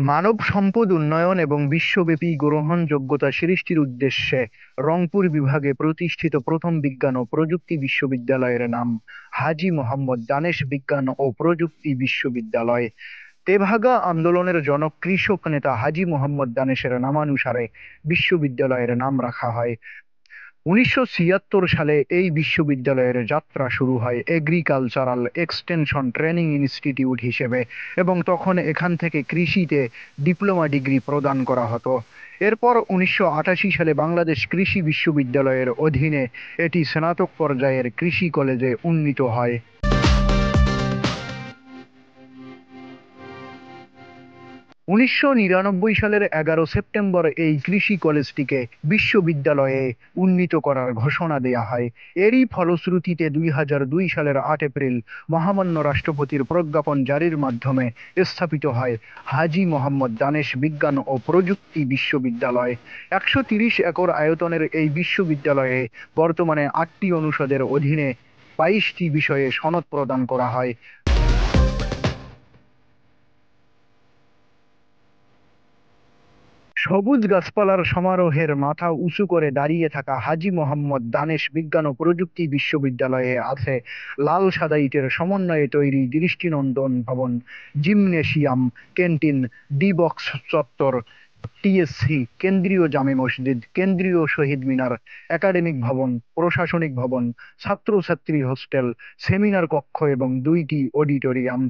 মানব সম্পদ উন্নয়ন এবং বিশ্বব্যাপী গ্রহণযোগ্যতা সৃষ্টির উদ্দেশ্যে রংপুর বিভাগে প্রতিষ্ঠিত প্রথম বিজ্ঞান ও প্রযুক্তি বিশ্ববিদ্যালয়ের নাম হাজী মোহাম্মদ দানেশ বিজ্ঞান ও প্রযুক্তি বিশ্ববিদ্যালয়। তেভাগা আন্দোলনের জনক কৃষক নেতা হাজী মোহাম্মদ দানেশের নামানুসারে বিশ্ববিদ্যালয়ের নাম রাখা হয়। 1976 সালে এই বিশ্ববিদ্যালয়ের যাত্রা শুরু হয় এগ্রিকালচারাল এক্সটেনশন ট্রেনিং ইনস্টিটিউট হিসেবে, এবং তখন এখান থেকে কৃষিতে ডিপ্লোমা ডিগ্রি প্রদান করা হতো। এরপর 1988 সালে বাংলাদেশ কৃষি বিশ্ববিদ্যালয়ের অধীনে এটি স্নাতক পর্যায়ের কৃষি কলেজে উন্নীত হয়। 1999 সালের 11 সেপ্টেম্বর এই কৃষি কলেজটিকে বিশ্ববিদ্যালয়ে উন্নীত করার ঘোষণা দেয়া হয়। এরই ফলশ্রুতিতে 2002 সালের 8 এপ্রিল মহামান্য রাষ্ট্রপতির প্রজ্ঞাপন জারির মাধ্যমে স্থাপিত হয় হাজী মোহাম্মদ দানেশ বিজ্ঞান ও প্রযুক্তি বিশ্ববিদ্যালয়। 130 একর আয়তনের এই বিশ্ববিদ্যালয়ে বর্তমানে 8টি অনুষদের অধীনে 22টি বিষয়ে সনদ প্রদান করা হয়। সবুজ গাছপালার সমারোহের মাথা উঁচু করে দাঁড়িয়ে থাকা হাজী মোহাম্মদ দানেশ বিজ্ঞান ও প্রযুক্তি বিশ্ববিদ্যালয়ে আছে লাল সাদা ইটের সমন্বয়ে তৈরি দৃষ্টিনন্দন ভবন, জিমনেশিয়াম, ক্যান্টিন, ডি বক্স চত্বর, টিএসসি, কেন্দ্রীয় জামে মসজিদ, কেন্দ্রীয় শহীদ মিনার, একাডেমিক ভবন, প্রশাসনিক ভবন, ছাত্রছাত্রী হোস্টেল, সেমিনার কক্ষ এবং 2টি অডিটোরিয়াম।